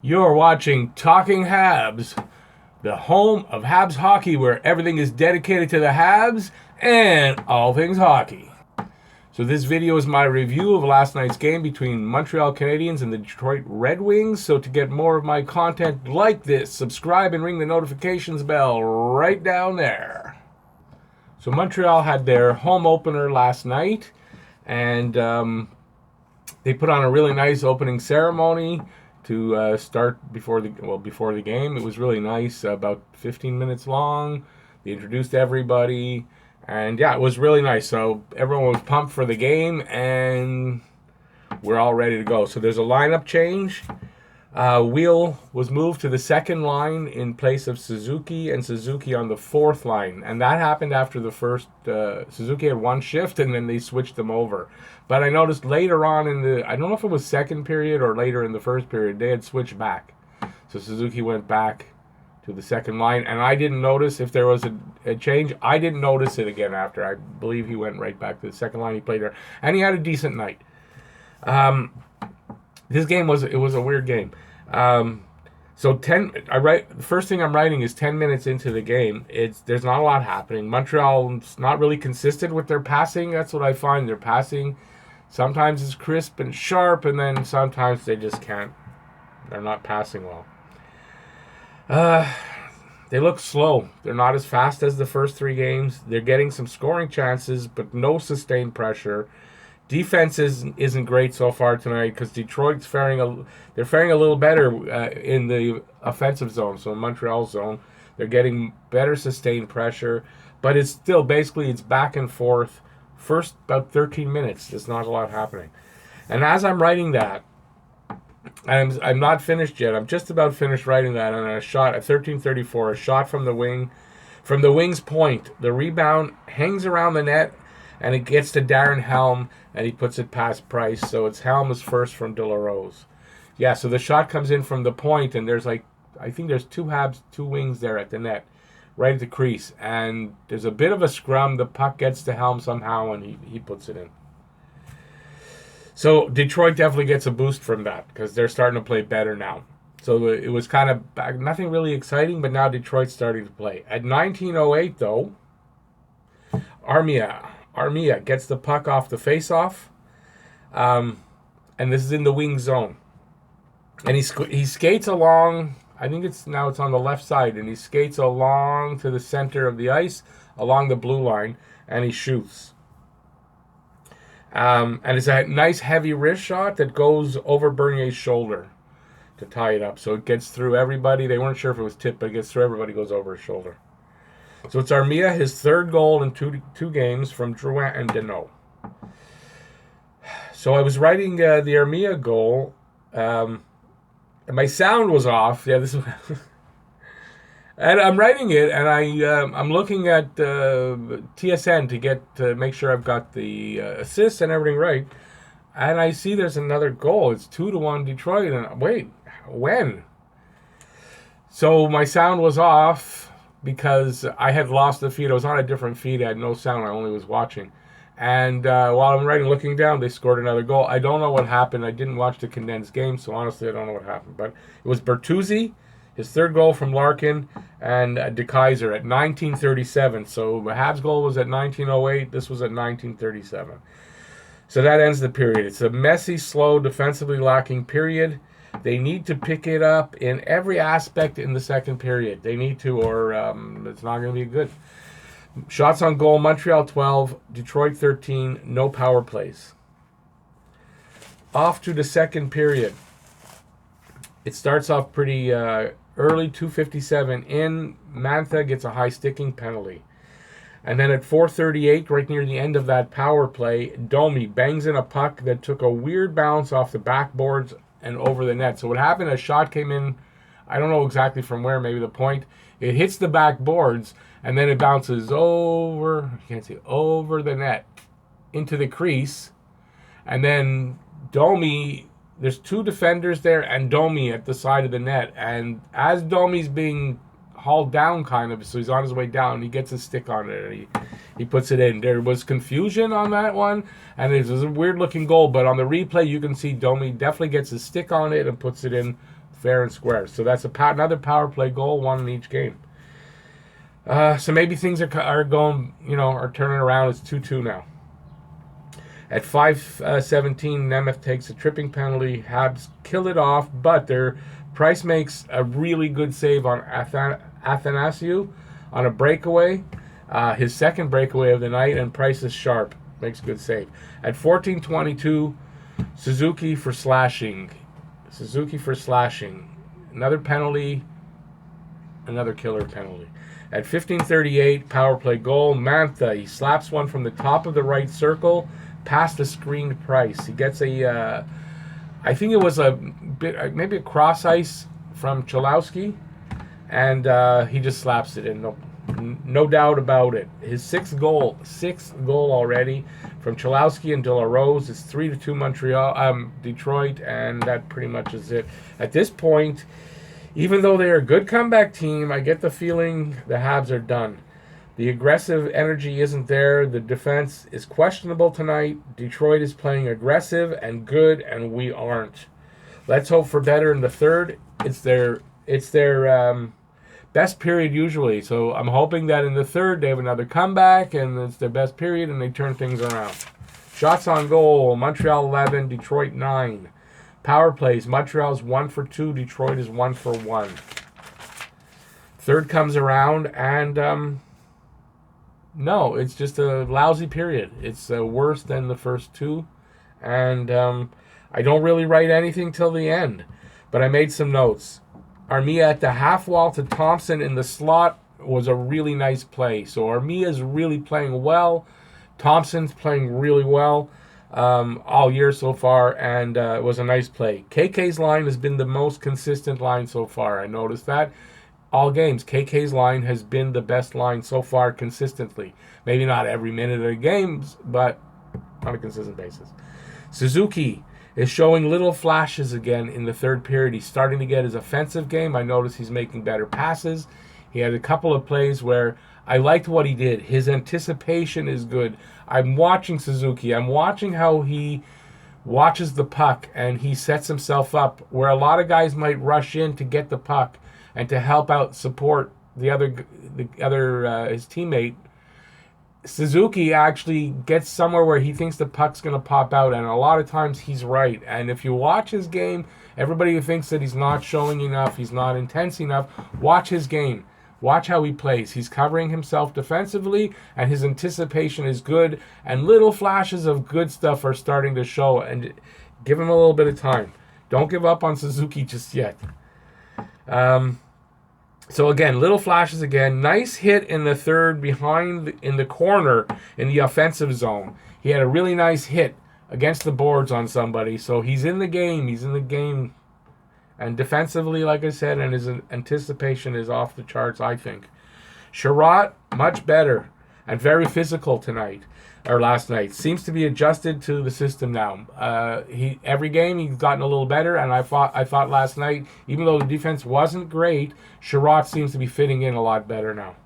You're watching Talking Habs, the home of Habs hockey, where everything is dedicated to the Habs and all things hockey. So this video is my review of last night's game between Montreal Canadiens and the Detroit Red Wings. So to get more of my content like this, subscribe and ring the notifications bell right down there. So Montreal had their home opener last night, and they put on a really nice opening ceremony to start before the game. It was really nice, about 15 minutes long. They introduced everybody, and yeah, it was really nice. So everyone was pumped for the game, and we're all ready to go. So there's a lineup change. Wheel was moved to the second line in place of Suzuki, and Suzuki on the fourth line. And that happened after the first. Suzuki had one shift, and then they switched them over. But I noticed later on I don't know if it was second period or later in the first period, they had switched back. So Suzuki went back to the second line, and I didn't notice if there was a change. I didn't notice it again after. I believe he went right back to the second line. He played there, and he had a decent night. This game was a weird game. The first thing I'm writing is 10 minutes into the game. There's not a lot happening. Montreal's not really consistent with their passing. That's what I find. Their passing sometimes is crisp and sharp, and then sometimes they just can't. They're not passing well. They look slow. They're not as fast as the first three games. They're getting some scoring chances, but no sustained pressure. Defense isn't great so far tonight because Detroit's faring a little better in the offensive zone. So in Montreal's zone, they're getting better sustained pressure, but it's still basically it's back and forth. First about 13 minutes, there's not a lot happening. And as I'm writing that, I'm not finished yet. I'm just about finished writing that on a shot at 13:34, a shot from the wing's point. The rebound hangs around the net, and it gets to Darren Helm, and he puts it past Price. So it's Helm's first from De La Rose. Yeah, so the shot comes in from the point, and there's I think there's two wings there at the net, right at the crease. And there's a bit of a scrum. The puck gets to Helm somehow, and he puts it in. So Detroit definitely gets a boost from that because they're starting to play better now. So it was kind of nothing really exciting, but now Detroit's starting to play. At 19:08, though, Armia gets the puck off the faceoff, and this is in the wing zone. And he skates along. I think it's on the left side, and he skates along to the center of the ice, along the blue line, and he shoots. And it's a nice heavy wrist shot that goes over Bernier's shoulder to tie it up. So it gets through everybody. They weren't sure if it was tipped, but it gets through everybody, goes over his shoulder. So it's Armia, his third goal in two games from Drouin and Deneau. So I was writing the Armia goal, and my sound was off. Yeah, this is. And I'm writing it, and I'm looking at TSN to make sure I've got the assists and everything right. And I see there's another goal. It's 2-1 Detroit. And wait, when? So my sound was off because I had lost the feed. I was on a different feed. I had no sound. I only was watching. And while I'm writing, looking down, they scored another goal. I don't know what happened. I didn't watch the condensed game, so honestly, I don't know what happened. But it was Bertuzzi, his third goal from Larkin, and De Keyser at 19:37. So the Habs goal was at 19:08. This was at 19:37. So that ends the period. It's a messy, slow, defensively lacking period. They need to pick it up in every aspect in the second period. They need to, or it's not going to be good. Shots on goal, Montreal 12, Detroit 13, no power plays. Off to the second period. It starts off pretty early, 2:57 in. Mantha gets a high sticking penalty. And then at 4:38, right near the end of that power play, Domi bangs in a puck that took a weird bounce off the backboards and over the net. So what happened, a shot came in, I don't know exactly from where, maybe the point. It hits the backboards, and then it bounces over the net into the crease. And then Domi, there's two defenders there, and Domi at the side of the net. And as Domi's being hauled down kind of, so he's on his way down, he gets a stick on it, and he puts it in. There was confusion on that one, and it was a weird looking goal, but on the replay you can see Domi definitely gets a stick on it and puts it in fair and square. So that's another power play goal, one in each game. So maybe things are going, are turning around. It's 2-2 now. At 5:17, Nemeth takes a tripping penalty. Habs kill it off, but Price makes a really good save on Athanasiou on a breakaway. His second breakaway of the night, and Price is sharp. Makes a good save. At 14:22, Suzuki for slashing. Another penalty. Another killer penalty. At 15:38, power play goal. Mantha, he slaps one from the top of the right circle past the screened Price. He gets I think it was a bit, maybe a cross ice from Cholowski, and he just slaps it in. No doubt about it. His sixth goal already from Cholowski and De La Rose. It's 3-2 Detroit, and that pretty much is it. At this point, even though they're a good comeback team, I get the feeling the Habs are done. The aggressive energy isn't there. The defense is questionable tonight. Detroit is playing aggressive and good, and we aren't. Let's hope for better in the third. It's their best period usually. So I'm hoping that in the third they have another comeback, and it's their best period, and they turn things around. Shots on goal, Montreal 11, Detroit 9. Power plays, Montreal's 1 for 2, Detroit is 1 for 1. Third comes around, and no, it's just a lousy period. It's worse than the first two, and I don't really write anything till the end, but I made some notes. Armia at the half wall to Thompson in the slot was a really nice play. So Armia is really playing well. Thompson's playing really well all year so far, and it was a nice play. KK's line has been the most consistent line so far. I noticed that. All games, KK's line has been the best line so far consistently. Maybe not every minute of the games, but on a consistent basis. Suzuki is showing little flashes again in the third period. He's starting to get his offensive game. I noticed he's making better passes. He had a couple of plays where I liked what he did. His anticipation is good. I'm watching Suzuki. I'm watching how he watches the puck, and he sets himself up where a lot of guys might rush in to get the puck and to help out, support the other his teammate. Suzuki actually gets somewhere where he thinks the puck's going to pop out, and a lot of times he's right. And if you watch his game, everybody who thinks that he's not showing enough, he's not intense enough, watch his game. Watch how he plays. He's covering himself defensively, and his anticipation is good, and little flashes of good stuff are starting to show, and give him a little bit of time. Don't give up on Suzuki just yet. So again, little flashes again. Nice hit in the third in the corner in the offensive zone. He had a really nice hit against the boards on somebody. So he's in the game. And defensively, like I said, and his anticipation is off the charts, I think. Sherratt, much better and very physical last night. Seems to be adjusted to the system now. Every game he's gotten a little better, and I thought last night, even though the defense wasn't great, Sherratt seems to be fitting in a lot better now.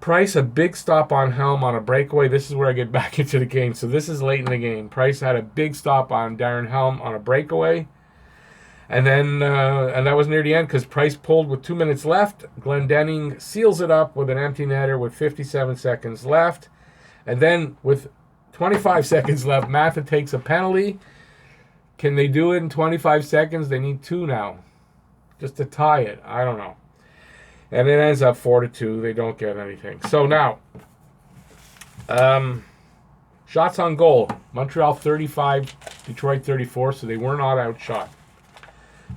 Price, a big stop on Helm on a breakaway. This is where I get back into the game. So this is late in the game. Price had a big stop on Darren Helm on a breakaway. And then and that was near the end because Price pulled with 2 minutes left. Glendening seals it up with an empty netter with 57 seconds left. And then with 25 seconds left, Matha takes a penalty. Can they do it in 25 seconds? They need 2 now just to tie it. I don't know. And it ends up 4-2. They don't get anything. So now, shots on goal. Montreal 35, Detroit 34, so they were not outshot.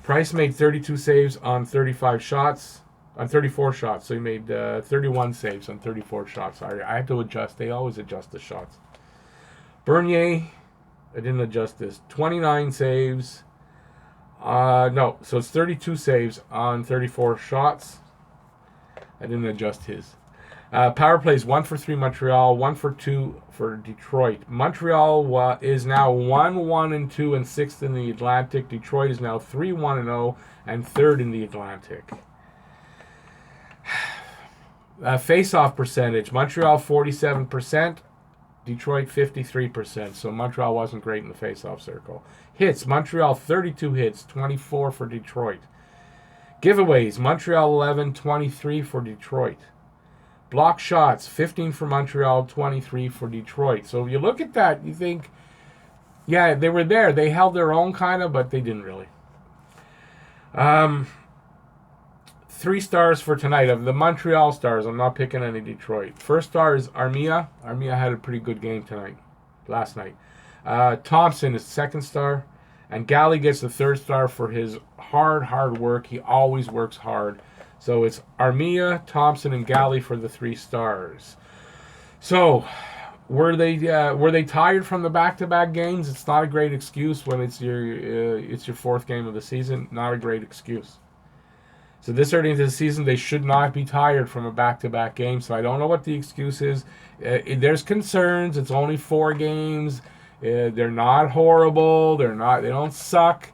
Price made 32 saves on 35 shots. On 34 shots, so he made 31 saves on 34 shots. I had to adjust. They always adjust the shots. Bernier, I didn't adjust this. 29 saves. No, so it's 32 saves on 34 shots. I didn't adjust his. Power plays 1 for 3 Montreal, 1 for 2 for Detroit. Montreal is now 1-1-2 and 6th in the Atlantic. Detroit is now 3-1-0 and 3rd in the Atlantic. Face-off percentage. Montreal 47%. Detroit 53%, so Montreal wasn't great in the face-off circle. Hits, Montreal 32 hits, 24 for Detroit. Giveaways, Montreal 11, 23 for Detroit. Block shots, 15 for Montreal, 23 for Detroit. So if you look at that, you think, yeah, they were there. They held their own kind of, but they didn't really. 3 stars for tonight of the Montreal Stars. I'm not picking any Detroit. First star is Armia. Armia had a pretty good game last night. Thompson is second star. And Galley gets the third star for his hard work. He always works hard. So it's Armia, Thompson, and Galley for the 3 stars. So were they tired from the back-to-back games? It's not a great excuse when it's your 4th game of the season. Not a great excuse. So this early into the season, they should not be tired from a back-to-back game. So I don't know what the excuse is. There's concerns. It's only 4 games. They're not horrible. They don't suck.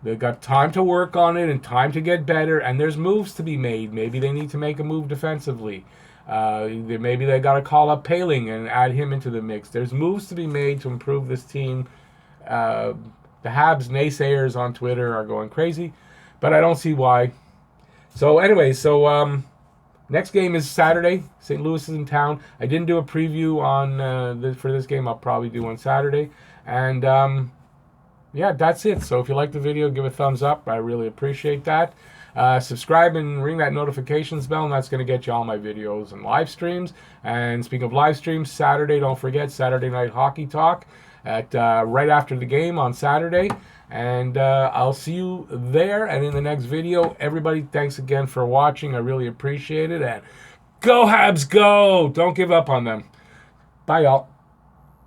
They've got time to work on it and time to get better. And there's moves to be made. Maybe they need to make a move defensively. Maybe they got to call up Paling and add him into the mix. There's moves to be made to improve this team. The Habs naysayers on Twitter are going crazy, but I don't see why. So anyway, next game is Saturday. St. Louis is in town. I didn't do a preview on for this game. I'll probably do on Saturday. And yeah, that's it. So if you like the video, give a thumbs up. I really appreciate that. Subscribe and ring that notifications bell, and that's going to get you all my videos and live streams. And speaking of live streams, Saturday, don't forget, Saturday Night Hockey Talk at right after the game on Saturday. And I'll see you there and in the next video. Everybody, thanks again for watching. I really appreciate it. And go Habs, go! Don't give up on them. Bye, y'all.